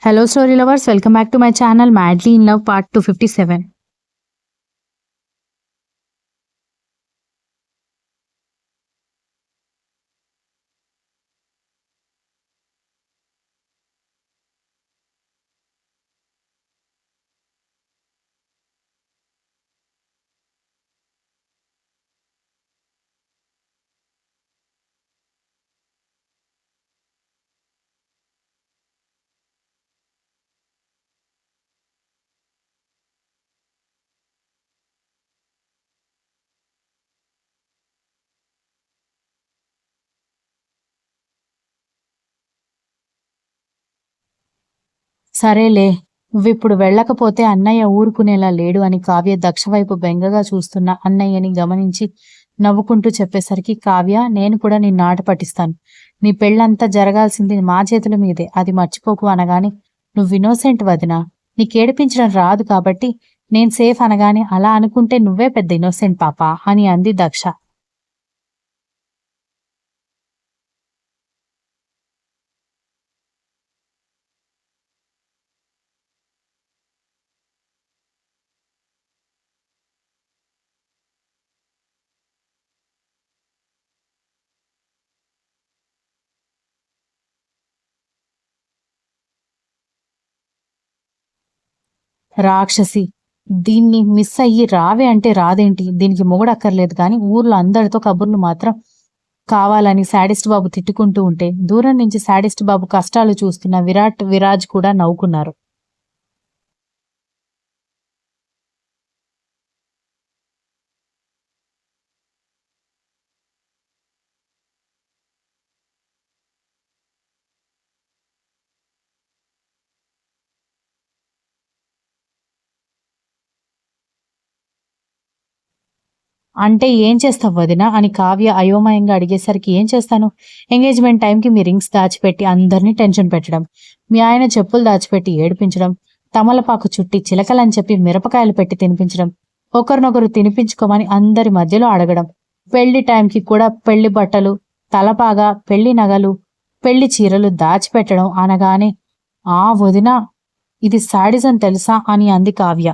Hello, story lovers. Welcome back to my channel, Madly in Love, part 257. సరేలే, నువ్విప్పుడు వెళ్ళకపోతే అన్నయ్య ఊరుకునేలా లేడు అని కావ్య దక్షవైపు బెంగగా చూస్తున్న అన్నయ్యని గమనించి నవ్వుకుంటూ చెప్పేసరికి, కావ్య, నేను కూడా నిన్ను ఆట పట్టిస్తాను. నీ పెళ్ళంతా జరగాల్సింది మా చేతుల మీదే, అది మర్చిపోకు అనగానే, నువ్వు ఇన్నోసెంట్ వదినా, నీకేడిపించడం రాదు కాబట్టి నేను సేఫ్ అనగానే, అలా అనుకుంటే నువ్వే పెద్ద ఇన్నోసెంట్ పాపా అని అంది దక్ష. రాక్షసి, దీన్ని మిస్ అయ్యి రావే అంటే రాదేంటి? దీనికి మొగుడక్కర్లేదు కానీ ఊర్లో అందరితో కబుర్లు మాత్రం కావాలని శాడిస్ట్ బాబు తిట్టుకుంటూ ఉంటే దూరం నుంచి శాడిస్ట్ బాబు కష్టాలు చూస్తున్న విరాజ్ కూడా నవ్వుకున్నారు. అంటే ఏం చేస్తావు వదినా అని కావ్య అయోమయంగా అడిగేసరికి, ఏం చేస్తాను? ఎంగేజ్మెంట్ టైంకి మీ రింగ్స్ దాచిపెట్టి అందరినీ టెన్షన్ పెట్టడం, మీ ఆయన చెప్పులు దాచిపెట్టి ఏడిపించడం, తమలపాకు చుట్టి చిలకలని చెప్పి మిరపకాయలు పెట్టి తినిపించడం, ఒకరినొకరు తినిపించుకోమని అందరి మధ్యలో అడగడం, పెళ్లి టైంకి కూడా పెళ్లి బట్టలు, తలపాగా, పెళ్లి నగలు, పెళ్లి చీరలు దాచిపెట్టడం అనగానే, ఆ వదినా, ఇది శాడిజం తెలుసా అని అంది కావ్య.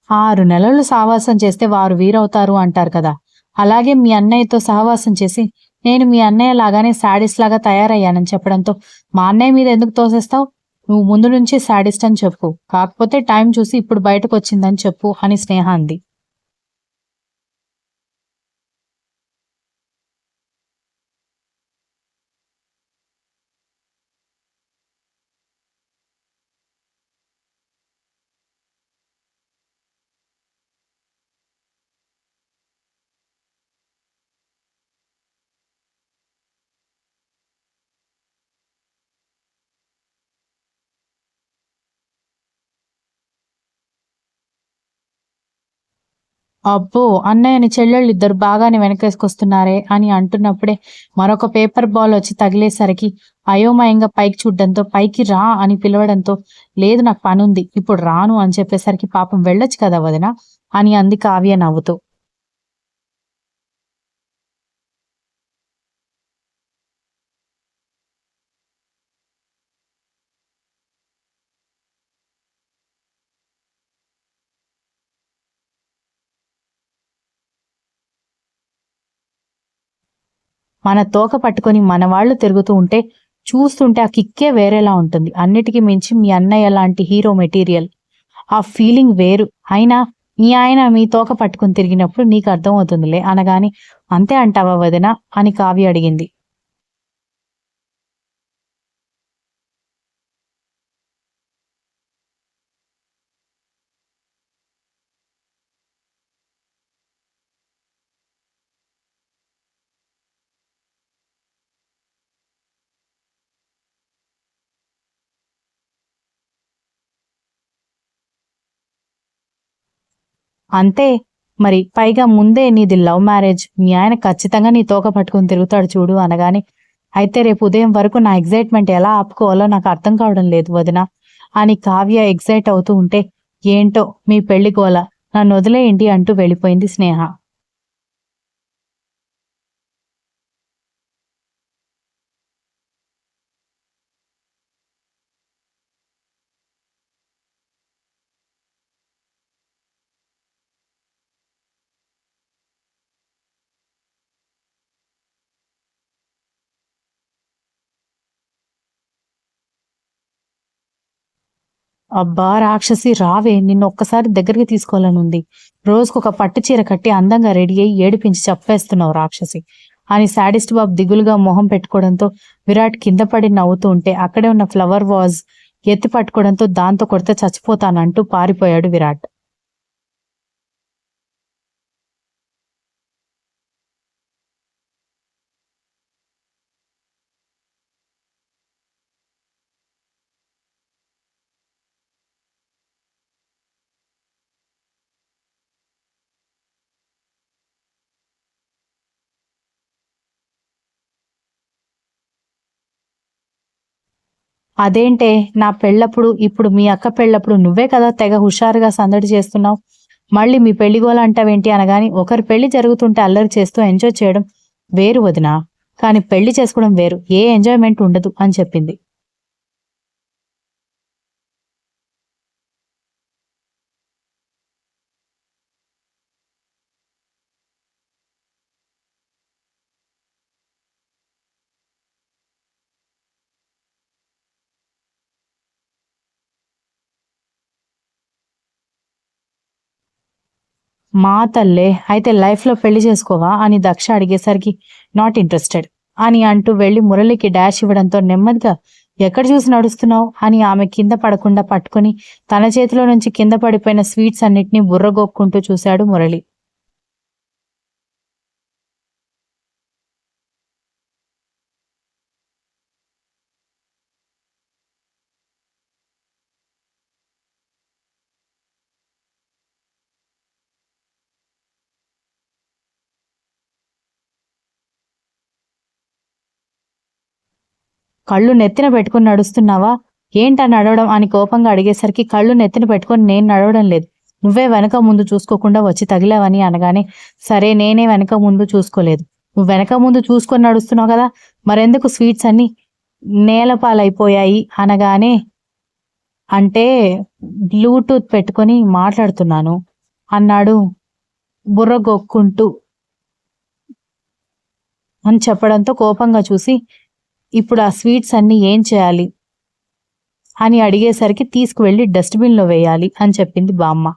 ఆరు నెలలు సావాసం చేస్తే వారు వీరవుతారు అంటారు కదా. అలాగే మీ అన్నయ్యతో సహవాసం చేసి నేను మీ అన్నయ్య లాగానే శాడిస్ట్ లాగా తయారయ్యానని చెప్పడంతో మా అన్నయ్య మీద ఎందుకు తోసేస్తావు? నువ్వు ముందు నుంచి శాడిస్ట్ అని చెప్పు, కాకపోతే టైం చూసి ఇప్పుడు బయటకు వచ్చిందని చెప్పు అని స్నేహ అంది. అబ్బో, అన్నయ్యని చెల్లెళ్ళు ఇద్దరు బాగానే వెనకేసుకొస్తున్నారే అని అంటున్నప్పుడే మరొక పేపర్ బాల్ వచ్చి తగిలేసరికి అయోమయంగా పైకి చూడ్డంతో, పైకి రా అని పిలవడంతో, లేదు నాకు పనుంది ఇప్పుడు రాను అని చెప్పేసరికి, పాపం వెళ్ళొచ్చు కదా వదిన అని అంది కావ్య నవ్వుతూ. మన తోక పట్టుకొని మనవాళ్లు తిరుగుతూ ఉంటే చూస్తుంటే ఆ కిక్కే వేరేలా ఉంటుంది. అన్నిటికీ మించి మీ అన్నయ్య లాంటి హీరో మెటీరియల్, ఆ ఫీలింగ్ వేరు. అయినా మీ ఆయన మీ తోక పట్టుకుని తిరిగినప్పుడు నీకు అర్థమవుతుందిలే అనగాని, అంతే అంటావా వదిన అని కావ్య అడిగింది. అంతే మరి, పైగా ముందే నీది లవ్ మ్యారేజ్, మీ ఆయన ఖచ్చితంగా నీ తోక పట్టుకుని తిరుగుతాడు చూడు అనగానే, అయితే రేపు ఉదయం వరకు నా ఎగ్జైట్మెంట్ ఎలా ఆపుకోవాలో నాకు అర్థం కావడం లేదు వదిన అని కావ్య ఎగ్జైట్ అవుతూ ఉంటే, ఏంటో మీ పెళ్లి గోల, నన్ను వదిలేయండి అంటూ వెళ్ళిపోయింది స్నేహ. అబ్బా రాక్షసి రావే, నిన్ను ఒక్కసారి దగ్గరికి తీసుకోవాలనుంది. రోజుకొక పట్టు చీర కట్టి అందంగా రెడీ అయ్యి ఏడిపించి చంపేస్తున్నావు రాక్షసి అని శాడిస్ట్ బాబు దిగులుగా మొహం పెట్టుకోవడంతో విరాట్ కింద పడి నవ్వుతూ ఉంటే అక్కడే ఉన్న ఫ్లవర్ వాజ్ ఎత్తి పట్టుకోవడంతో దాంతో కొడితే చచ్చిపోతానంటూ పారిపోయాడు విరాట్. అదేంటే, నా పెళ్ళప్పుడు ఇప్పుడు మీ అక్క పెళ్ళప్పుడు నువ్వే కదా తెగ హుషారుగా సందడి చేస్తున్నావు, మళ్ళీ మీ పెళ్లి గోల అంటావేంటి అనగాని, ఒకరి పెళ్లి జరుగుతుంటే అల్లరి చేస్తూ ఎంజాయ్ చేయడం వేరు వదినా, కానీ పెళ్లి చేసుకోవడం వేరు, ఏ ఎంజాయ్మెంట్ ఉండదు అని చెప్పింది. మా తల్లే, అయితే లైఫ్లో పెళ్లి చేసుకోవా అని దక్ష అడిగేసరికి నాట్ ఇంట్రెస్టెడ్ అని అంటూ వెళ్లి మురళికి డాష్ ఇవ్వడంతో నెమ్మదిగా ఎక్కడ చూసి నడుస్తున్నావు అని ఆమె కింద పడకుండా పట్టుకుని తన చేతిలో నుంచి కింద పడిపోయిన స్వీట్స్ అన్నిటినీ బుర్రగొక్కుంటూ చూశాడు మురళి. కళ్ళు నెత్తిన పెట్టుకుని నడుస్తున్నావా, ఏంటా నడవడం అని కోపంగా అడిగేసరికి కళ్ళు నెత్తిన పెట్టుకుని నేను నడవడం లేదు, నువ్వే వెనక ముందు చూసుకోకుండా వచ్చి తగిలావని అనగానే, సరే నేనే వెనక ముందు చూసుకోలేదు, నువ్వు వెనక ముందు చూసుకొని నడుస్తున్నావు కదా, మరెందుకు స్వీట్స్ అన్ని నేలపాలైపోయాయి అనగానే, అంటే బ్లూటూత్ పెట్టుకొని మాట్లాడుతున్నాను అన్నాడు బుర్ర గొక్కుంటూ అని చెప్పడంతో కోపంగా చూసి, ఇప్పుడు ఆ స్వీట్స్ అన్ని ఏం చేయాలి అని అడిగేసరికి తీసుకువెళ్లి డస్ట్బిన్లో వేయాలి అని చెప్పింది బామ్మ.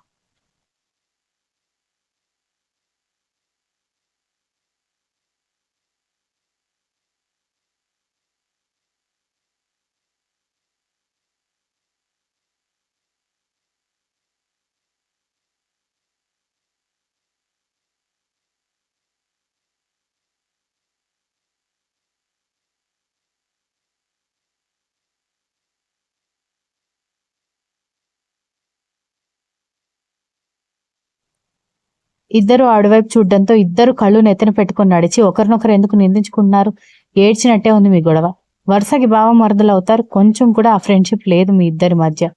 ఇద్దరు ఆడివైపు చూడ్డంతో ఇద్దరు కళ్ళు నెత్తిన పెట్టుకుని నడిచి ఒకరినొకరు ఎందుకు నిందించుకుంటున్నారు, ఏడ్చినట్టే ఉంది మీ గొడవ, వరుసకి బావ మరదలవుతారు, కొంచెం కూడా ఆ ఫ్రెండ్షిప్ లేదు మీ ఇద్దరి మధ్య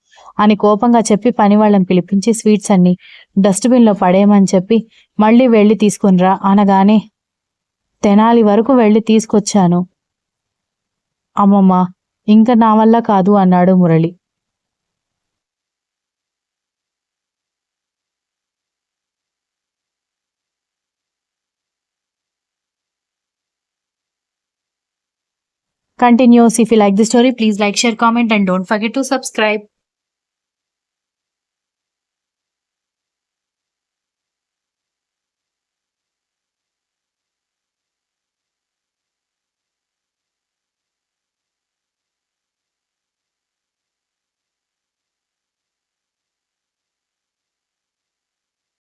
అని కోపంగా చెప్పి పని వాళ్ళని పిలిపించి స్వీట్స్ అన్ని డస్ట్బిన్లో పడేయమని చెప్పి మళ్ళీ వెళ్లి తీసుకునిరా అనగానే, తెనాలి వరకు వెళ్లి తీసుకొచ్చాను అమ్మమ్మ, ఇంకా నా వల్ల కాదు అన్నాడు Murali. Continues. If you like the story, please like, share, comment, and don't forget to subscribe.